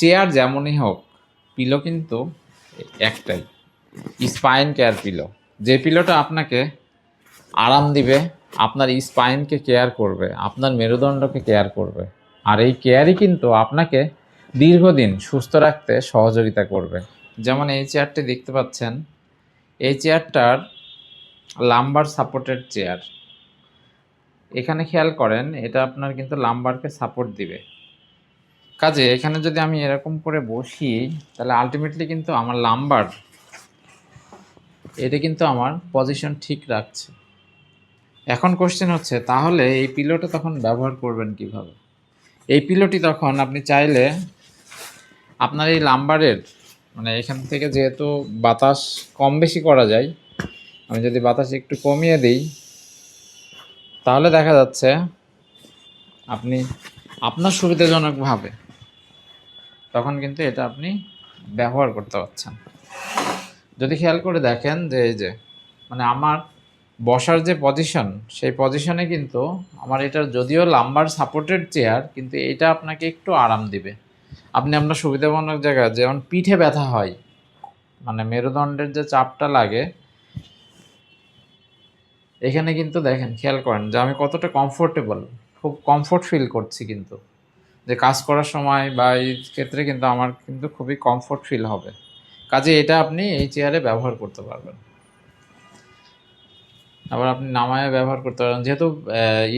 Chair যেমনই হোক, pillow কিন্তু একটাই, স্পাইন কেয়ার পিলো। যে পিলোটা আপনাকে আরাম দিবে, আপনার স্পাইনকে কেয়ার করবে, আপনার মেরুদণ্ডকে কেয়ার করবে। আর এই কেয়ারই কিন্তু আপনাকে দীর্ঘদিন সুস্থ রাখতে সহযোগিতা করবে। যেমন এই চেয়ারটি দেখতে পাচ্ছেন, এই চেয়ারটার লাম্বার সাপোর্টেড চেয়ার। এখানে খেয়াল করেন, এটা আপনার কিন্তু লাম্বারকে সাপোর্ট দিবে। কাজে এখানে যদি আমি এরকম করে বসি, তাহলে আলটিমেটলি কিন্তু আমার লাম্বার এটা কিন্তু আমার পজিশন ঠিক রাখছে। এখন কোশ্চেন হচ্ছে, তাহলে এই পিলোটা তখন ব্যবহার করবেন কিভাবে? এই পিলোটি তখন আপনি চাইলে আপনার এই লাম্বারের মানে এখান থেকে যেহেতু বাতাস কম বেশি করা যায়, আমি যদি বাতাস একটু কমিয়ে দিই, তাহলে দেখা যাচ্ছে আপনি আপনার সুবিধাজনকভাবে তখন কিন্তু এটা আপনি ব্যবহার করতে পারছেন। যদি খেয়াল করে দেখেন যে এই যে মানে আমার বসার যে পজিশন, সেই পজিশনে কিন্তু আমার এটার যদিও লাম্বার সাপোর্টেড চেয়ার, কিন্তু এটা আপনাকে একটু আরাম দিবে। আপনি আপনার সুবিধাজনক জায়গায়, যেমন পিঠে ব্যথা হয়, মানে মেরুদণ্ডের যে চাপটা লাগে, এখানে কিন্তু দেখেন খেয়াল করেন যে আমি কতটা কমফোর্টেবল, খুব কমফোর্ট ফিল করছি, কিন্তু যে কাজ করার সময় বা এই ক্ষেত্রে কিন্তু আমার কিন্তু খুবই কমফোর্ট ফিল হবে। কাজে এটা আপনি এই চেয়ারে ব্যবহার করতে পারবেন। আবার আপনি নামায়ে ব্যবহার করতে পারেন, যেহেতু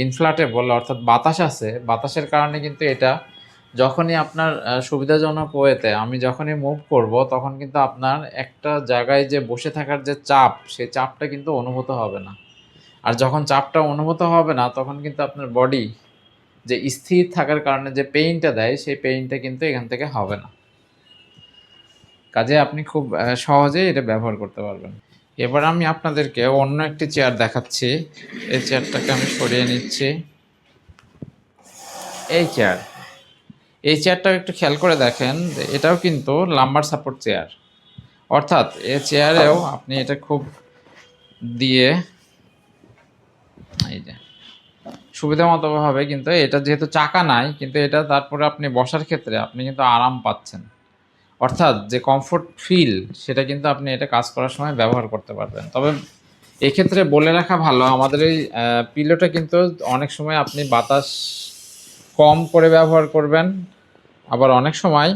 ইনফ্ল্যাটেবল অর্থাৎ বাতাস আছে, বাতাসের কারণে কিন্তু এটা যখনই আপনার সুবিধাজনক ওয়েতে আমি যখনই মুভ করব, তখন কিন্তু আপনার একটা জায়গায় যে বসে থাকার যে চাপ, সেই চাপটা কিন্তু অনুভূত হবে না। আর যখন চাপটা অনুভূত হবে না, তখন কিন্তু আপনার বডি যে স্থির থাকার কারণে যে পেইনটা দেয়, সেই পেইনটা কিন্তু এখান থেকে হবে না। কাজে আপনি খুব সহজেই এটা ব্যবহার করতে পারবেন। এবার আমি আপনাদেরকে অন্য একটি চেয়ার দেখাচ্ছি। এই চেয়ারটাকে আমি সরিয়ে নিচ্ছি। এই চেয়ারটাও একটু খেয়াল করে দেখেন, এটাও কিন্তু লাম্বার সাপোর্ট চেয়ার। অর্থাৎ এই চেয়ারেও আপনি এটা খুব দিয়ে এই যে সুবিধা মতোভাবে, কিন্তু এটা যেহেতু চাকা নাই, কিন্তু এটা তারপরে আপনি বসার ক্ষেত্রে আপনি কিন্তু আরাম পাচ্ছেন। অর্থাৎ যে কমফোর্ট ফিল, সেটা কিন্তু আপনি এটা কাজ করার সময় ব্যবহার করতে পারবেন। তবে এক্ষেত্রে বলে রাখা ভালো, আমাদের এই পিলোটা কিন্তু অনেক সময় আপনি বাতাস কম করে ব্যবহার করবেন, আবার অনেক সময়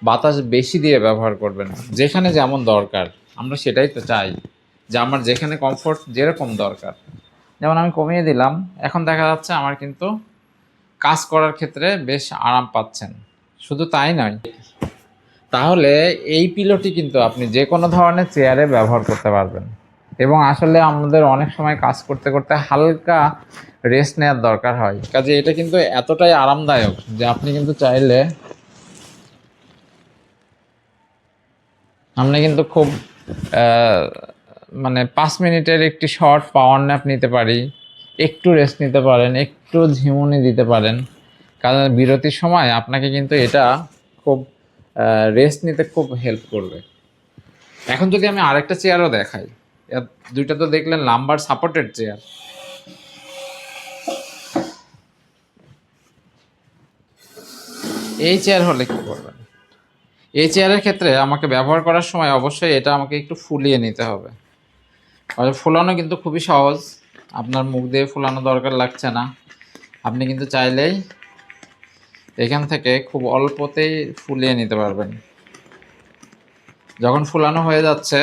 বাতাস বেশি দিয়ে ব্যবহার করবেন। যেখানে যেমন দরকার, আমরা সেটাই তো চাই যে আমার যেখানে কমফোর্ট যেরকম দরকার। যেমন আমি কমিয়ে দিলাম, এখন দেখা যাচ্ছে আমার কিন্তু কাজ করার ক্ষেত্রে বেশ আরাম পাচ্ছেন। শুধু তাই নয়, তাহলে এই পিলোটি কিন্তু আপনি যে কোনো ধরনের চেয়ারে ব্যবহার করতে পারবেন। এবং আসলে আমাদের অনেক সময় কাজ করতে করতে হালকা রেস্ট নেওয়ার দরকার হয়, কাজে এটা কিন্তু এতটাই আরামদায়ক যে আপনি কিন্তু চাইলে আপনি কিন্তু খুব মানে 5 মিনিটের একটি শর্ট পাওয়ার ন্যাপ নিতে পারি, একটু রেস্ট নিতে পারেন, একটু ঝিমুনি দিতে পারেন। কারণ বিরতির সময় আপনাকে কিন্তু এটা খুব রেস্ট নিতে খুব হেল্প করবে। এখন যদি আমি আরেকটা চেয়ারও দেখাই, দুইটা তো দেখলেন লাম্বার সাপোর্টেড চেয়ার। এই চেয়ার হলে কি করবেন? এই চেয়ারের ক্ষেত্রে আমাকে ব্যবহার করার সময় অবশ্যই এটা আমাকে একটু ফুলিয়ে নিতে হবে। আর ফোলানো কিন্তু খুবই সহজ, আপনার মুখ দিয়ে ফোলানো দরকার লাগছে না। আপনি কিন্তু চাইলেই এখান থেকে খুব অল্পতেই ফুলিয়ে নিতে পারবেন। যখন ফুলানো হয়ে যাচ্ছে,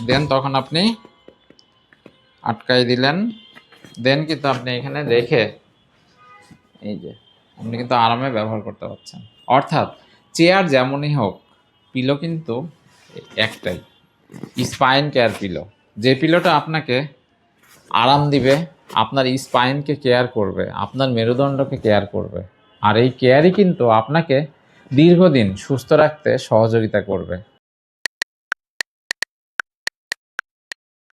দেন তখন আপনি আটকাই দিলেন, দেন কিন্তু আপনি এখানে রেখে এই যে আপনি কিন্তু আরামে ব্যবহার করতে পারছেন। অর্থাৎ চেয়ার যেমনই হোক, পিলো কিন্তু একটাই, স্পাইন কেয়ার পিলো। যে পিলোটা আপনাকে আরাম দিবে, আপনার স্পাইনকে কেয়ার করবে, আপনার মেরুদণ্ডকে কেয়ার করবে। আর এই কেয়ারই কিন্তু আপনাকে দীর্ঘদিন সুস্থ রাখতে সহযোগিতা করবে।